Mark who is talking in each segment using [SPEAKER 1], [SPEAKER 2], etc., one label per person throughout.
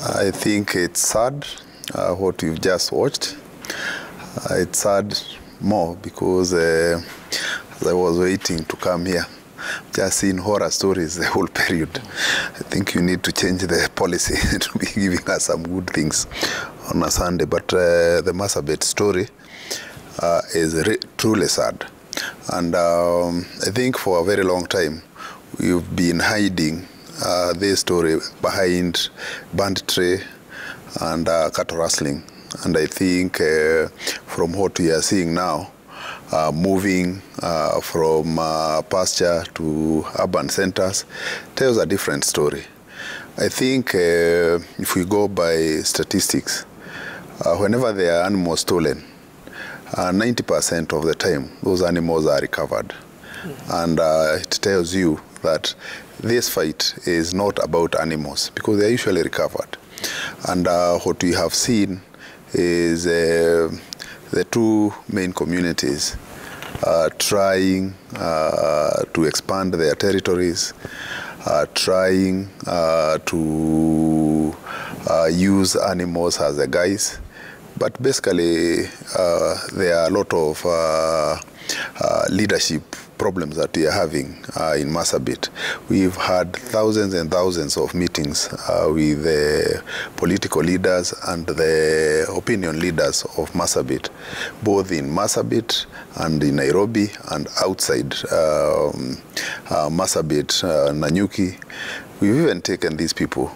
[SPEAKER 1] I think it's sad what you've just watched. It's sad more because as I was waiting to come here, just seeing horror stories the whole period. I think you need to change the policy to be giving us some good things on a Sunday. But the Marsabit story is truly sad. And I think for a very long time, we've been hiding this story behind banditry and cattle rustling. And I think from what we are seeing now, moving from pasture to urban centers tells a different story. I think if we go by statistics, whenever there are animals stolen, 90% of the time, those animals are recovered. And it tells you that this fight is not about animals because they are usually recovered. And what we have seen is the two main communities trying to expand their territories, trying to use animals as a guise. But basically, there are a lot of leadership problems that we are having in Marsabit. We've had thousands and thousands of meetings with the political leaders and the opinion leaders of Marsabit, both in Marsabit and in Nairobi and outside Marsabit, Nanyuki. We've even taken these people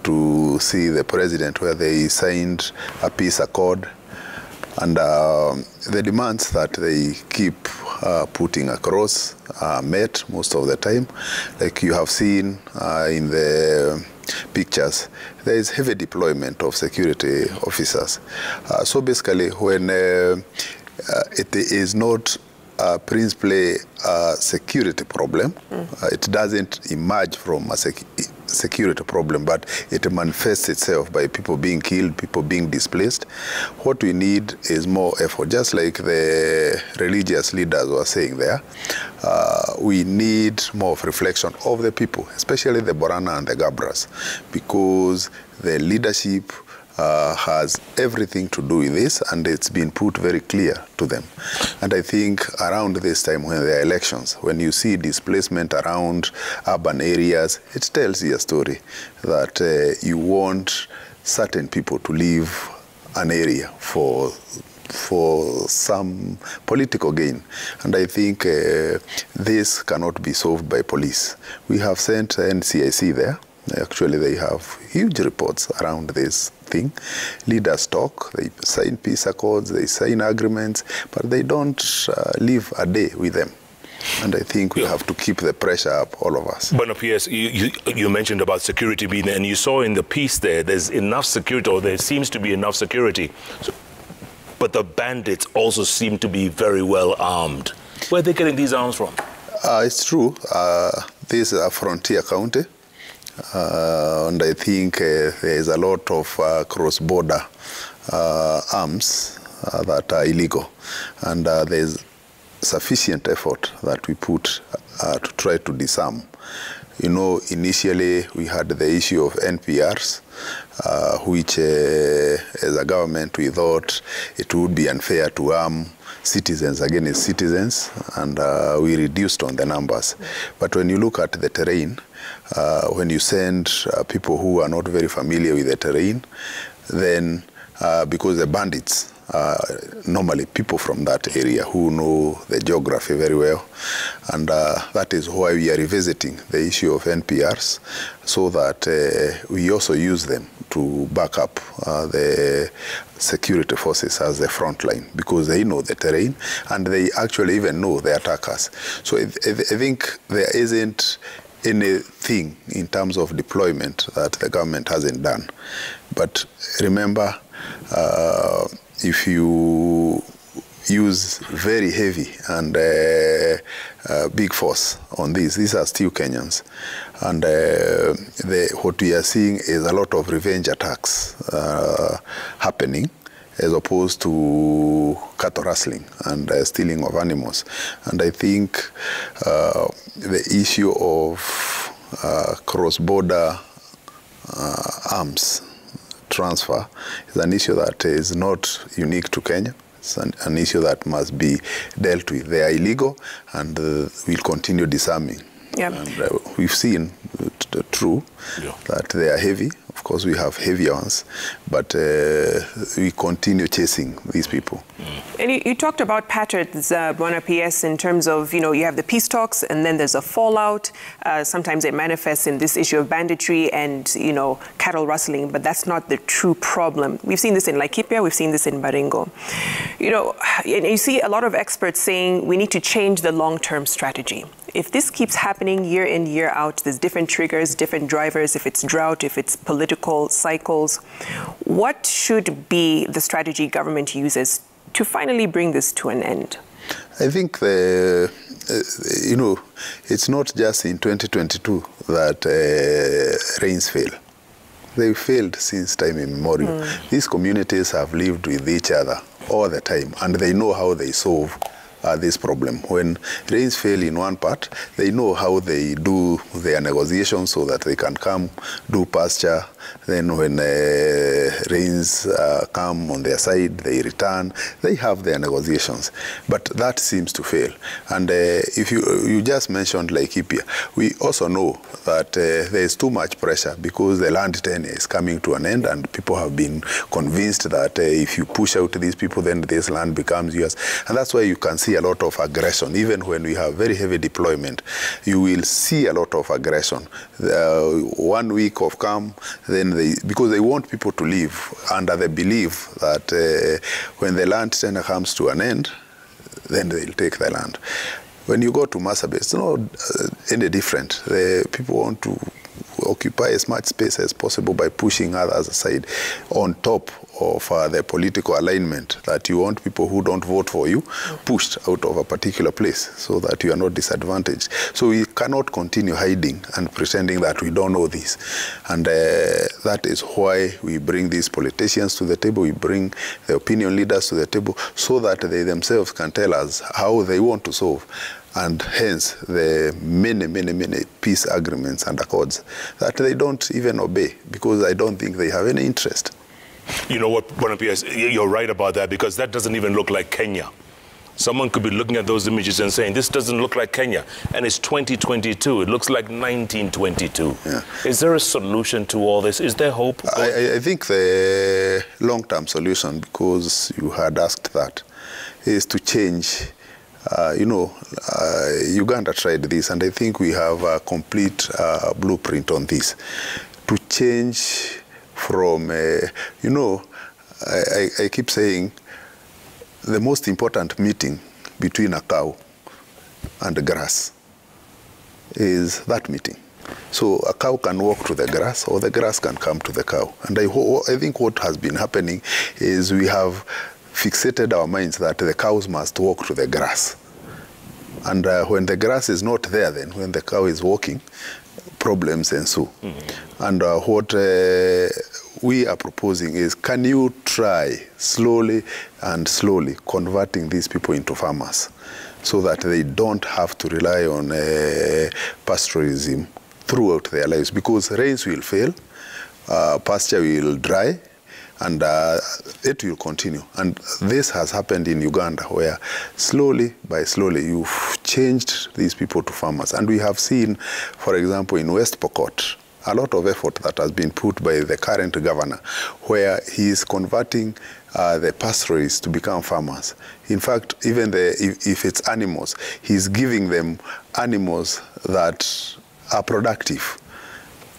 [SPEAKER 1] to see the president where they signed a peace accord. And the demands that they keep putting across are met most of the time. Like you have seen in the pictures, there is heavy deployment of security officers. So basically, when it is not principally a security problem, it doesn't emerge from a security problem, but it manifests itself by people being killed, people being displaced. What we need is more effort, just like the religious leaders were saying there. We need more of reflection of the people, especially the Borana and the Gabras, because the leadership has everything to do with this, and it's been put very clear to them. And I think around this time when there are elections, when you see displacement around urban areas, it tells you a story that you want certain people to leave an area for some political gain. And I think this cannot be solved by police. We have sent NCIC there. Actually, they have huge reports around this thing. Leaders talk, they sign peace accords, they sign agreements, but they don't live a day with them. And I think we have to keep the pressure up, all of us.
[SPEAKER 2] But P.S., you mentioned about security being there, and you saw in the piece there's enough security, or there seems to be enough security. But the bandits also seem to be very well armed. Where are they getting these arms from?
[SPEAKER 1] It's true. This is a frontier county. And I think there is a lot of cross-border arms that are illegal. And there's sufficient effort that we put to try to disarm. You know, initially we had the issue of NPRs, which as a government we thought it would be unfair to arm citizens against citizens, and we reduced on the numbers. But when you look at the terrain, when you send people who are not very familiar with the terrain, then because the bandits normally people from that area who know the geography very well, and that is why we are revisiting the issue of NPRs, so that we also use them to back up the security forces as the front line, because they know the terrain and they actually even know the attackers. So I think there isn't anything in terms of deployment that the government hasn't done. But remember, if you use very heavy and big force on these are still Kenyans. And what we are seeing is a lot of revenge attacks happening, as opposed to cattle rustling and stealing of animals. And I think the issue of cross-border arms transfer is an issue that is not unique to Kenya. It's an issue that must be dealt with. They are illegal, and we'll continue disarming.
[SPEAKER 3] Yep.
[SPEAKER 1] And we've seen, true, that they are heavy. Of course, we have heavier ones, but we continue chasing these people.
[SPEAKER 3] And you talked about patterns, Bwana PS, in terms of, you have the peace talks and then there's a fallout. Sometimes it manifests in this issue of banditry and, cattle rustling, but that's not the true problem. We've seen this in Laikipia, we've seen this in Baringo. And you see a lot of experts saying we need to change the long-term strategy. If this keeps happening year in, year out, there's different triggers, different drivers, if it's drought, if it's political cycles, what should be the strategy government uses to finally bring this to an end?
[SPEAKER 1] I think, it's not just in 2022 that rains fail. They failed since time immemorial. These communities have lived with each other all the time, and they know how they solve this problem. When rains fail in one part, they know how they do their negotiations so that they can come do pasture. Then when rains come on their side, they return. They have their negotiations. But that seems to fail. And if you just mentioned Laikipia, we also know that there is too much pressure because the land tenure is coming to an end, and people have been convinced that if you push out these people, then this land becomes yours. And that's why you can see a lot of aggression. Even when we have very heavy deployment, you will see a lot of aggression. 1 week of calm, then because they want people to live under the belief that when the land tenure comes to an end, then they'll take the land. When you go to Marsabit, it's not any different. The people want to occupy as much space as possible by pushing others aside on top of the political alignment that you want people who don't vote for you pushed out of a particular place so that you are not disadvantaged. So we cannot continue hiding and pretending that we don't know this. And that is why we bring these politicians to the table, we bring the opinion leaders to the table so that they themselves can tell us how they want to solve. And hence the many peace agreements and accords that they don't even obey because I don't think they have any interest.
[SPEAKER 2] You know what, Bwana PS, you're right about that, because that doesn't even look like Kenya. Someone could be looking at those images and saying, this doesn't look like Kenya. And it's 2022. It looks like 1922. Yeah. Is there a solution to all this? Is there hope?
[SPEAKER 1] I think the long-term solution, because you had asked that, is to change. Uganda tried this, and I think we have a complete blueprint on this. To change from, I keep saying, the most important meeting between a cow and the grass is that meeting. So a cow can walk to the grass, or the grass can come to the cow. And I think what has been happening is we have fixated our minds that the cows must walk to the grass. And when the grass is not there, then when the cow is walking, problems ensue. And what we are proposing is, can you try slowly converting these people into farmers so that they don't have to rely on pastoralism throughout their lives? Because rains will fail, pasture will dry, and it will continue. And this has happened in Uganda, where slowly by slowly you've changed these people to farmers. And we have seen, for example, in West Pokot, a lot of effort that has been put by the current governor, where he is converting the pastoralists to become farmers. In fact, even if it's animals, he's giving them animals that are productive.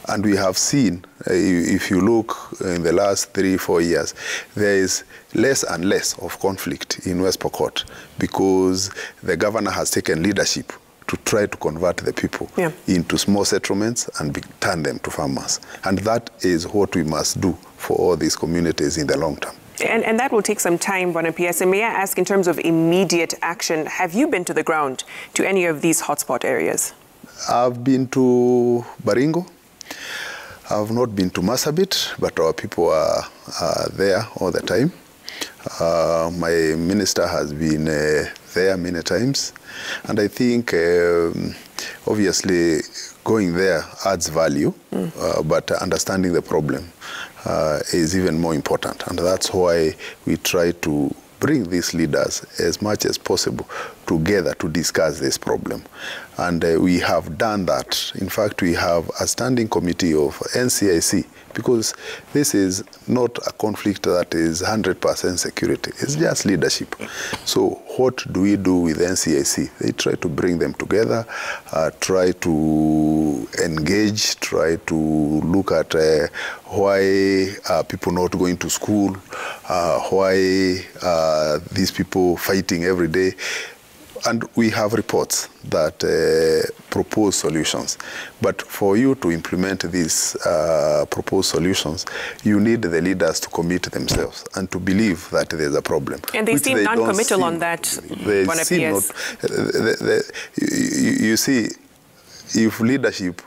[SPEAKER 1] And we have seen, if you look in the last 3-4 years, there is less and less of conflict in West Pokot because the governor has taken leadership to try to convert the people into small settlements and turn them to farmers. And that is what we must do for all these communities in the long term.
[SPEAKER 3] And that will take some time, Bwana PS. And may I ask, in terms of immediate action, have you been to the ground to any of these hotspot areas?
[SPEAKER 1] I've been to Baringo. I've not been to Marsabit, but our people are there all the time. My minister has been there many times. And I think, obviously, going there adds value, but understanding the problem is even more important. And that's why we try to bring these leaders as much as possible together to discuss this problem. And we have done that. In fact, we have a standing committee of NCIC, because this is not a conflict that is 100% security. It's just leadership. So what do we do with NCIC? They try to bring them together, try to engage, try to look at why are people not going to school, why are these people fighting every day. And we have reports that propose solutions. But for you to implement these proposed solutions, you need the leaders to commit themselves and to believe that there's a problem.
[SPEAKER 3] And they seem non-committal on that.
[SPEAKER 1] They seem not. You see, if leadership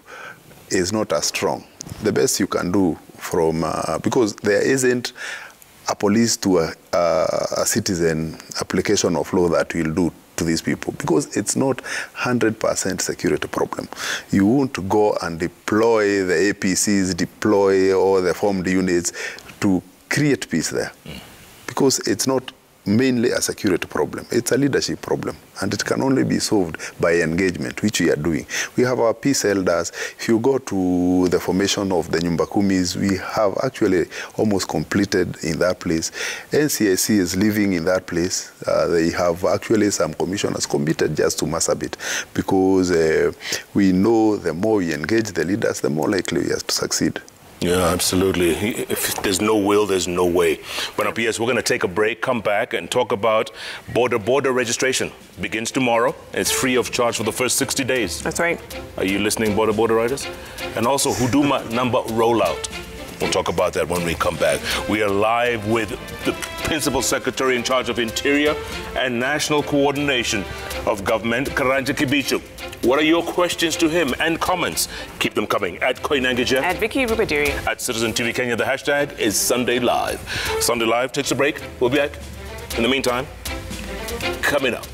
[SPEAKER 1] is not as strong, the best you can do from, because there isn't a police to a citizen application of law that will do to these people, because it's not 100% security problem. You won't go and deploy the APCs, deploy all the formed units to create peace there, because it's not mainly a security problem. It's a leadership problem, and it can only be solved by engagement, which we are doing. We have our peace elders. If you go to the formation of the Nyumba Kumis, we have actually almost completed in that place. NCIC is living in that place. They have actually some commissioners committed just to Marsabit, because we know the more we engage the leaders, the more likely we are to succeed.
[SPEAKER 2] Yeah, absolutely. If there's no will, there's no way. But PS, we're going to take a break, come back and talk about border registration. Begins tomorrow. It's free of charge for the first 60 days.
[SPEAKER 3] That's right.
[SPEAKER 2] Are you listening, border riders? And also Huduma number rollout. We'll talk about that when we come back. We are live with the Principal Secretary in charge of Interior and National Coordination of Government, Karanja Kibicho. What are your questions to him and comments? Keep them coming at Koinangaja, at Vicky Rubadiri, at Citizen TV Kenya. The hashtag is Sunday Live. Sunday Live takes a break. We'll be back. In the meantime, coming up.